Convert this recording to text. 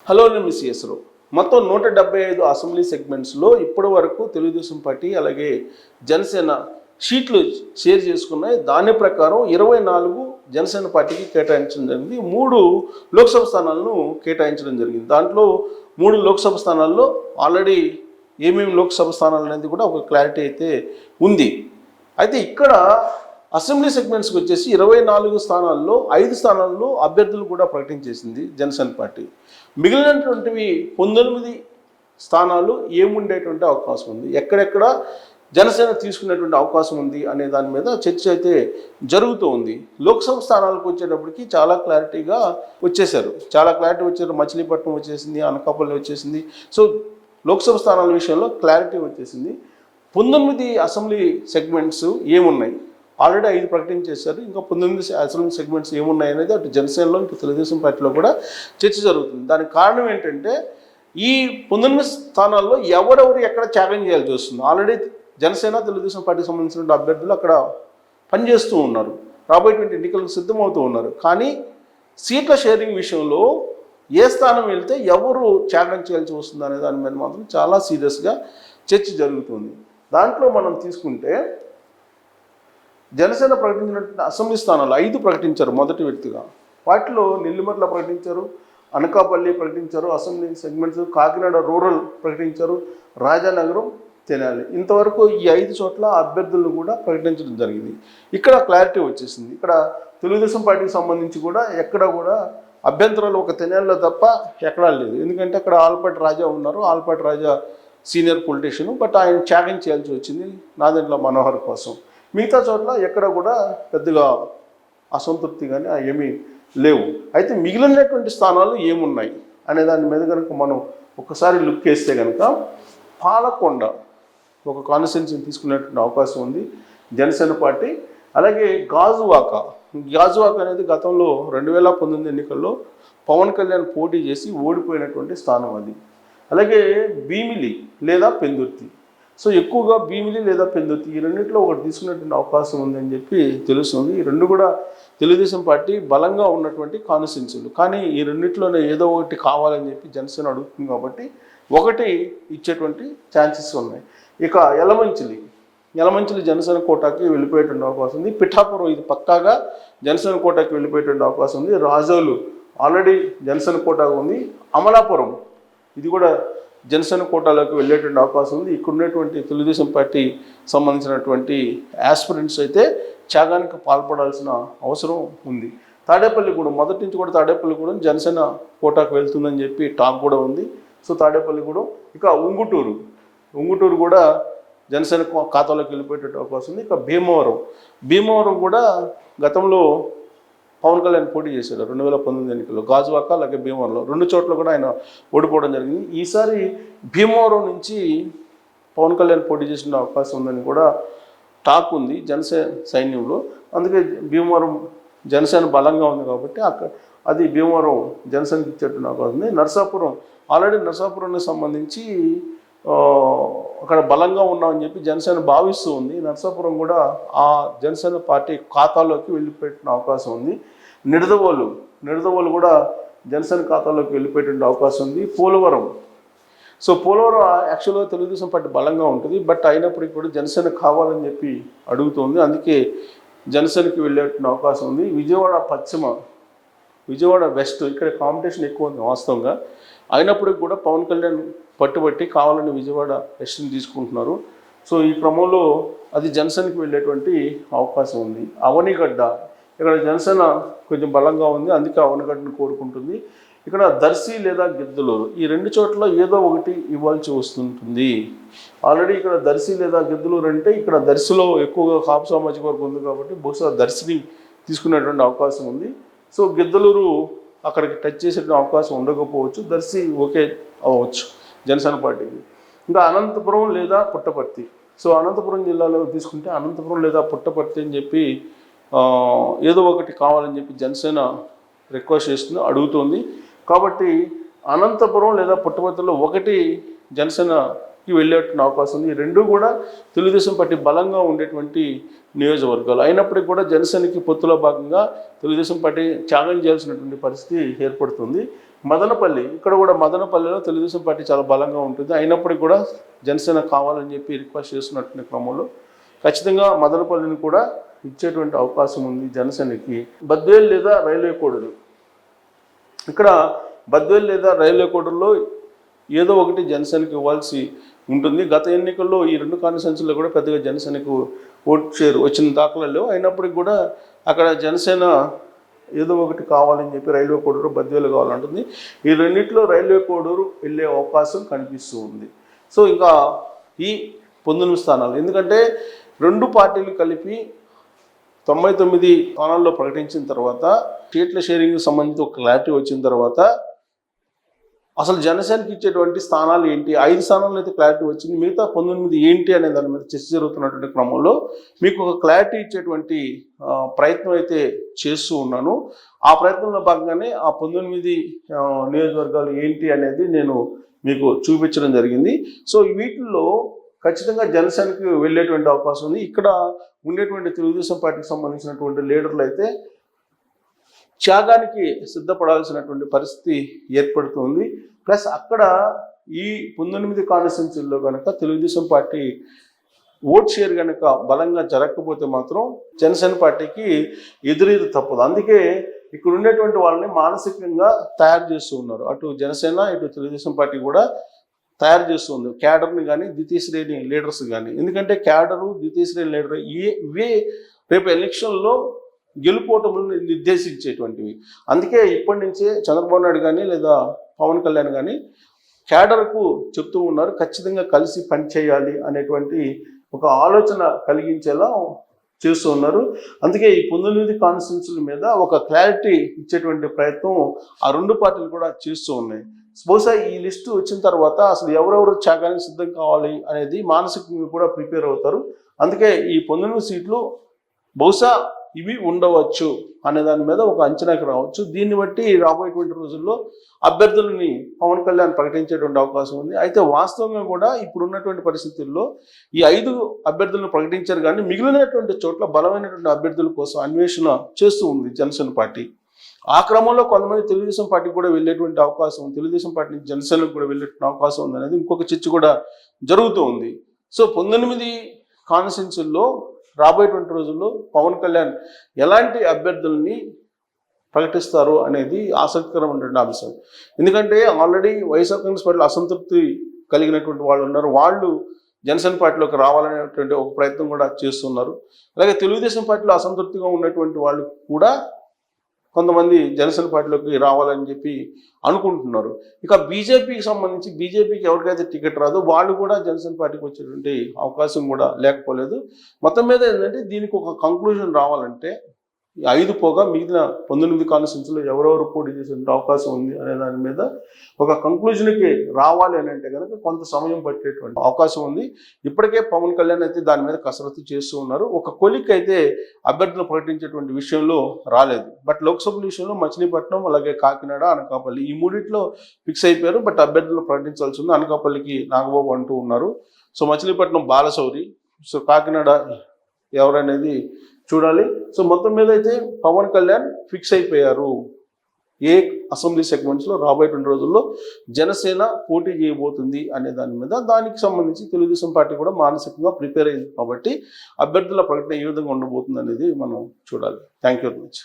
Hello నేను miss చేసరు మొత్తం 175 assembly సెగ్మెంట్స్లో ఇప్పటి వరకు తెలుగుదేశం పార్టీ అలాగే జనసేన షీట్లు షేర్ చేసుకున్నాయి. దాని ప్రకారం 24 జనసేన పార్టీకి కేటాయించడం జరిగింది. 3 లోక్సభ స్థానాలను కేటాయించడం జరిగింది. దాంట్లో 3 లోక్సభ స్థానాల్లో ఆల్రెడీ ఏమేమి లోక్సభ స్థానాలు అనేది కూడా ఒక క్లారిటీ అయితే ఉంది. అయితే ఇక్కడ అసెంబ్లీ సెగ్మెంట్స్కి వచ్చేసి 24 స్థానాల్లో 5 స్థానాల్లో అభ్యర్థులు కూడా ప్రకటించేసింది జనసేన పార్టీ. మిగిలినటువంటివి 19 స్థానాలు ఏముండేటువంటి అవకాశం ఉంది, ఎక్కడెక్కడ జనసేన తీసుకునేటువంటి అవకాశం ఉంది అనే దాని మీద చర్చ అయితే జరుగుతూ ఉంది. లోక్సభ స్థానాలకు వచ్చేటప్పటికి చాలా క్లారిటీగా వచ్చేసారు. మచిలీపట్నం వచ్చేసింది, అనకాపల్లి వచ్చేసింది. సో లోక్సభ స్థానాల విషయంలో క్లారిటీ వచ్చేసింది. 19 అసెంబ్లీ సెగ్మెంట్స్ ఏమున్నాయి, ఆల్రెడీ 5 ప్రకటించేశారు. ఇంకా 19 అసెంబ్లీ సెగ్మెంట్స్ ఏమున్నాయి అనేది అటు జనసేనలో ఇటు తెలుగుదేశం పార్టీలో కూడా చర్చ జరుగుతుంది. దానికి కారణం ఏంటంటే ఈ 19 స్థానాల్లో ఎవరెవరు ఎక్కడ త్యాగం చేయాల్సి వస్తుంది. ఆల్రెడీ జనసేన తెలుగుదేశం పార్టీకి సంబంధించిన అభ్యర్థులు అక్కడ పనిచేస్తూ ఉన్నారు, రాబోయేటువంటి ఎన్నికలకు సిద్ధమవుతూ ఉన్నారు. కానీ సీట్ల షేరింగ్ విషయంలో ఏ స్థానం వెళ్తే ఎవరు త్యాగం చేయాల్సి వస్తుంది అనే దాని మీద మాత్రం చాలా సీరియస్గా చర్చ జరుగుతుంది. దాంట్లో మనం తీసుకుంటే జనసేన ప్రకటించినటువంటి అసెంబ్లీ స్థానాలు 5 ప్రకటించారు మొదటి వ్యక్తిగా. వాటిలో నెల్లిమర్ల ప్రకటించారు, అనకాపల్లి ప్రకటించారు అసెంబ్లీ సెగ్మెంట్స్, కాకినాడ రూరల్ ప్రకటించారు, రాజానగరం, తెనాలి. ఇంతవరకు ఈ 5 చోట్ల అభ్యర్థులను కూడా ప్రకటించడం జరిగింది. ఇక్కడ క్లారిటీ వచ్చేసింది. ఇక్కడ తెలుగుదేశం పార్టీకి సంబంధించి కూడా ఎక్కడ కూడా అభ్యంతరాలు ఒక తెనాలిలో తప్ప ఎక్కడా లేదు. ఎందుకంటే అక్కడ ఆల్పాటి రాజా ఉన్నారు, all party Raja senior politician, but ఆయన త్యాగం చేయాల్సి వచ్చింది నాదెండ్ల మనోహర్ కోసం. మిగతా చోట్ల ఎక్కడ కూడా పెద్దగా అసంతృప్తి కానీ ఏమీ లేవు. అయితే మిగిలినటువంటి స్థానాలు ఏమున్నాయి అనే దాని మీద కనుక మనం ఒకసారి లుక్ వేస్తే కనుక పాలకొండ ఒక కాన్స్టిట్యున్సీని తీసుకునేటువంటి అవకాశం ఉంది జనసేన పార్టీ. అలాగే గాజువాక అనేది గతంలో 2019 ఎన్నికల్లో పవన్ కళ్యాణ్ పోటీ చేసి ఓడిపోయినటువంటి స్థానం అది. అలాగే భీమిలి లేదా పెందుర్తి. సో ఎక్కువగా భీమిలి లేదా పెందుర్తి ఈ రెండింటిలో ఒకటి తీసుకునేటువంటి అవకాశం ఉందని చెప్పి తెలుస్తుంది. ఈ రెండు కూడా తెలుగుదేశం పార్టీ బలంగా ఉన్నటువంటి కాన్స్టిట్యున్సీలు. కానీ ఈ రెండింటిలోనే ఏదో ఒకటి కావాలని చెప్పి జనసేన అడుగుతుంది కాబట్టి ఒకటి ఇచ్చేటువంటి ఛాన్సెస్ ఉన్నాయి. ఇక యలమంచిలి జనసేన కోటాకి వెళ్ళిపోయేటువంటి అవకాశం ఉంది. పిఠాపురం ఇది పక్కాగా జనసేన కోటాకి వెళ్ళిపోయేటువంటి అవకాశం ఉంది. రాజోలు ఆల్రెడీ జనసేన కోటాకు ఉంది. అమలాపురం ఇది కూడా జనసేన కోటాలోకి వెళ్ళేటువంటి అవకాశం ఉంది. ఇక్కడ ఉన్నటువంటి తెలుగుదేశం పార్టీ సంబంధించినటువంటి యాస్పిరెంట్స్ అయితే త్యాగానికి పాల్పడాల్సిన అవసరం ఉంది. తాడేపల్లిగూడెం మొదటి నుంచి కూడా తాడేపల్లిగూడెం జనసేన కోటాకు వెళ్తుందని చెప్పి టాక్ కూడా ఉంది. సో తాడేపల్లిగూడెం. ఇక ఉంగుటూరు కూడా జనసేన ఖాతాలోకి వెళ్ళిపోయేటువంటి అవకాశం ఉంది. ఇక భీమవరం కూడా గతంలో పవన్ కళ్యాణ్ పోటీ చేశారు 2019 ఎన్నికల్లో. గాజువాక అలాగే భీమవరంలో 2 చోట్ల కూడా ఆయన ఓడిపోవడం జరిగింది. ఈసారి భీమవరం నుంచి పవన్ కళ్యాణ్ పోటీ చేసిన అవకాశం ఉందని కూడా టాక్ ఉంది సైన్యంలో. అందుకే భీమవరం జనసేన బలంగా ఉంది కాబట్టి అది భీమవరం జనసేనకి ఇచ్చేటువంటి అవకాశం ఉంది. నర్సాపురానికి సంబంధించి అక్కడ బలంగా ఉన్నామని చెప్పి జనసేన భావిస్తూ ఉంది. నర్సాపురం కూడా ఆ జనసేన పార్టీ ఖాతాలోకి వెళ్ళిపోయేటువంటి అవకాశం ఉంది. నిడదవోలు కూడా జనసేన ఖాతాలోకి వెళ్ళిపోయేటువంటి అవకాశం ఉంది. పోలవరం యాక్చువల్గా తెలుగుదేశం పార్టీ బలంగా ఉంటుంది, బట్ అయినప్పటికీ కూడా జనసేన కావాలని చెప్పి అడుగుతుంది. అందుకే జనసేనకి వెళ్ళేటువంటి అవకాశం ఉంది. విజయవాడ వెస్ట్ ఇక్కడ కాంపిటీషన్ ఎక్కువ ఉంది వాస్తవంగా. అయినప్పటికీ కూడా పవన్ కళ్యాణ్ పట్టుబట్టి కావాలని విజయవాడ వెస్ట్ని తీసుకుంటున్నారు. సో ఈ క్రమంలో అది జనసేనకి వెళ్ళేటువంటి అవకాశం ఉంది. అవనిగడ్డ ఇక్కడ జనసేన కొంచెం బలంగా ఉంది, అందుకే అవనిగడ్డను కోరుకుంటుంది. ఇక్కడ దర్శి లేదా గిద్దలూరు ఈ 2 చోట్ల ఏదో ఒకటి ఇవ్వాల్సి వస్తుంటుంది. ఆల్రెడీ ఇక్కడ దర్శి లేదా గిద్దలూరు అంటే ఇక్కడ దర్శిలో ఎక్కువగా కాపు సామాజిక వర్గం ఉంది కాబట్టి బహుశా దర్శిని తీసుకునేటువంటి అవకాశం ఉంది. సో గిద్దలూరు అక్కడికి టచ్ చేసేటువంటి అవకాశం ఉండకపోవచ్చు, దర్శి ఓకే అవ్వచ్చు జనసేన పార్టీకి. ఇంకా అనంతపురం లేదా పుట్టపర్తి. సో అనంతపురం జిల్లాలో తీసుకుంటే అనంతపురం లేదా పుట్టపర్తి అని చెప్పి ఏదో ఒకటి కావాలని చెప్పి జనసేన రిక్వెస్ట్ చేస్తుంది, అడుగుతుంది. కాబట్టి అనంతపురం లేదా పుట్టపర్తిలో ఒకటి జనసేనకి వెళ్ళేటువంటి అవకాశం ఉంది. ఈ 2 కూడా తెలుగుదేశం పార్టీ బలంగా ఉండేటువంటి నియోజకవర్గాలు. అయినప్పటికీ కూడా జనసేనకి పొత్తులో భాగంగా తెలుగుదేశం పార్టీ త్యాగం చేయాల్సినటువంటి పరిస్థితి ఏర్పడుతుంది. మదనపల్లి, ఇక్కడ కూడా మదనపల్లిలో తెలుగుదేశం పార్టీ చాలా బలంగా ఉంటుంది. అయినప్పటికీ కూడా జనసేన కావాలని చెప్పి రిక్వెస్ట్ చేస్తున్నటువంటి క్రమంలో ఖచ్చితంగా మదనపల్లిని కూడా ఇచ్చేటువంటి అవకాశం ఉంది జనసేనకి. బద్వేల్ లేదా రైల్వే కోడూరు, ఇక్కడ బద్వేల్ లేదా రైల్వే కోడూరులో ఏదో ఒకటి జనసేనకి ఇవ్వాల్సి ఉంటుంది. గత ఎన్నికల్లో ఈ రెండు కాన్స్టిట్యున్సీల్లో కూడా పెద్దగా జనసేనకు ఓట్ షేర్ వచ్చిన దాఖలాలు. అయినప్పటికీ కూడా అక్కడ జనసేన ఏదో ఒకటి కావాలని చెప్పి రైల్వే కోడూరు, బద్వేలు కావాలంటుంది. ఈ రెండింటిలో రైల్వే కోడూరు వెళ్ళే అవకాశం కనిపిస్తూ ఉంది. సో ఇంకా ఈ 19 స్థానాలు, ఎందుకంటే రెండు పార్టీలు కలిపి 99 స్థానాల్లో ప్రకటించిన తర్వాత సీట్ల షేరింగ్కి సంబంధించి ఒక క్లారిటీ వచ్చిన తర్వాత అసలు జనసేనకి ఇచ్చేటువంటి స్థానాలు ఏంటి, 5 స్థానాల్లో అయితే క్లారిటీ వచ్చింది, మిగతా 19 ఏంటి అనే దాని మీద చర్చ జరుగుతున్నటువంటి క్రమంలో మీకు ఒక క్లారిటీ ఇచ్చేటువంటి ప్రయత్నం అయితే చేస్తూ ఉన్నాను. ఆ ప్రయత్నంలో భాగంగానే ఆ 19 నియోజకవర్గాలు ఏంటి అనేది నేను మీకు చూపించడం జరిగింది. సో వీటిల్లో ఖచ్చితంగా జనసేనకి వెళ్ళేటువంటి అవకాశం ఉంది. ఇక్కడ ఉండేటువంటి తెలుగుదేశం పార్టీకి సంబంధించినటువంటి లీడర్లు అయితే త్యాగానికి సిద్ధపడాల్సినటువంటి పరిస్థితి ఏర్పడుతుంది. ప్లస్ అక్కడ ఈ 19 కాన్స్టిట్యున్సీల్లో కనుక తెలుగుదేశం పార్టీ ఓట్ షేర్ కనుక బలంగా జరగకపోతే మాత్రం జనసేన పార్టీకి ఎదురీదు తప్పదు. అందుకే ఇక్కడ ఉండేటువంటి వాళ్ళని మానసికంగా తయారు చేస్తూ ఉన్నారు. అటు జనసేన ఇటు తెలుగుదేశం పార్టీ కూడా తయారు చేస్తుంది క్యాడర్ని కానీ ద్వితీయ శ్రేణి లీడర్స్ కానీ. ఎందుకంటే క్యాడరు ద్వితీయ శ్రేణి లీడర్ ఇవే రేపు ఎలక్షన్లో గెలుపోటములను నిర్దేశించేటువంటివి. అందుకే ఇప్పటి నుంచే చంద్రబాబు నాయుడు కానీ లేదా పవన్ కళ్యాణ్ కానీ క్యాడర్కు చెప్తూ ఉన్నారు, ఖచ్చితంగా కలిసి పనిచేయాలి అనేటువంటి ఒక ఆలోచన కలిగించేలా చేస్తూ ఉన్నారు. అందుకే ఈ 19 కాన్స్టిట్యున్సీల మీద ఒక క్లారిటీ ఇచ్చేటువంటి ప్రయత్నం ఆ రెండు పార్టీలు కూడా చేస్తూ ఉన్నాయి. బహుశా ఈ లిస్టు వచ్చిన తర్వాత అసలు ఎవరెవరు త్యాగానికి సిద్ధం కావాలి అనేది మానసికంగా కూడా ప్రిపేర్ అవుతారు. అందుకే ఈ 19 సీట్లు బహుశా ఇవి ఉండవచ్చు అనే దాని మీద ఒక అంచనాకి రావచ్చు. దీన్ని బట్టి రాబోయేటువంటి రోజుల్లో అభ్యర్థులని పవన్ కళ్యాణ్ ప్రకటించేటువంటి అవకాశం ఉంది. అయితే వాస్తవంగా కూడా ఇప్పుడున్నటువంటి పరిస్థితుల్లో ఈ 5 అభ్యర్థులను ప్రకటించారు, కానీ మిగిలినటువంటి చోట్ల బలమైనటువంటి అభ్యర్థుల కోసం అన్వేషణ చేస్తూ ఉంది జనసేన పార్టీ. ఆ క్రమంలో కొంతమంది తెలుగుదేశం పార్టీకి కూడా వెళ్ళేటువంటి అవకాశం, తెలుగుదేశం పార్టీ నుంచి జనసేనకు కూడా వెళ్ళేటువంటి అవకాశం ఉంది అనేది ఇంకొక చర్చ కూడా జరుగుతూ ఉంది. సో 19 కాన్స్టిట్యున్సీల్లో రాబోయేటువంటి రోజుల్లో పవన్ కళ్యాణ్ ఎలాంటి అభ్యర్థుల్ని ప్రకటిస్తారు అనేది ఆసక్తికరమైనటువంటి అంశం. ఎందుకంటే ఆల్రెడీ వైఎస్ఆర్ కాంగ్రెస్ పార్టీలో అసంతృప్తి కలిగినటువంటి వాళ్ళు ఉన్నారు, వాళ్ళు జనసేన పార్టీలోకి రావాలనేటువంటి ఒక ప్రయత్నం కూడా చేస్తున్నారు. అలాగే తెలుగుదేశం పార్టీలో అసంతృప్తిగా ఉన్నటువంటి వాళ్ళు కూడా కొంతమంది జనసేన పార్టీలోకి రావాలని చెప్పి అనుకుంటున్నారు. ఇక బీజేపీకి సంబంధించి బీజేపీకి ఎవరికైతే టికెట్ రాదో వాళ్ళు కూడా జనసేన పార్టీకి వచ్చేటువంటి అవకాశం కూడా లేకపోలేదు. మొత్తం మీద ఏంటంటే దీనికి ఒక కంక్లూజన్ రావాలంటే 5 పోగా మిగిలిన 19 కాన్స్టిట్యున్సీలో ఎవరెవరు పోటీ చేసే అవకాశం ఉంది అనే దాని మీద ఒక కంక్లూజన్కి రావాలి అని అంటే కనుక కొంత సమయం పట్టేటువంటి అవకాశం ఉంది. ఇప్పటికే పవన్ కళ్యాణ్ అయితే దాని మీద కసరత్తు చేస్తూ ఉన్నారు. ఒక కొలిక్ అయితే అభ్యర్థులు ప్రకటించేటువంటి విషయంలో రాలేదు. బట్ లోక్సభ విషయంలో మచిలీపట్నం అలాగే కాకినాడ, అనకాపల్లి ఈ మూడిట్లో ఫిక్స్ అయిపోయారు. బట్ అభ్యర్థులు ప్రకటించాల్సి ఉంది. అనకాపల్లికి నాగబాబు అంటూ ఉన్నారు. సో మచిలీపట్నం బాలశౌరి, సో కాకినాడ ఎవరనేది చూడాలి. సో మొత్తం మీద అయితే పవన్ కళ్యాణ్ ఫిక్స్ అయిపోయారు ఏ అసెంబ్లీ సెగ్మెంట్స్లో రాబోయేటువంటి రోజుల్లో జనసేన పోటీ చేయబోతుంది అనే దాని మీద. దానికి సంబంధించి తెలుగుదేశం పార్టీ కూడా మానసికంగా ప్రిపేర్ అయింది కాబట్టి అభ్యర్థుల ప్రకటన ఏ విధంగా ఉండబోతుంది అనేది మనం చూడాలి. Thank you very much.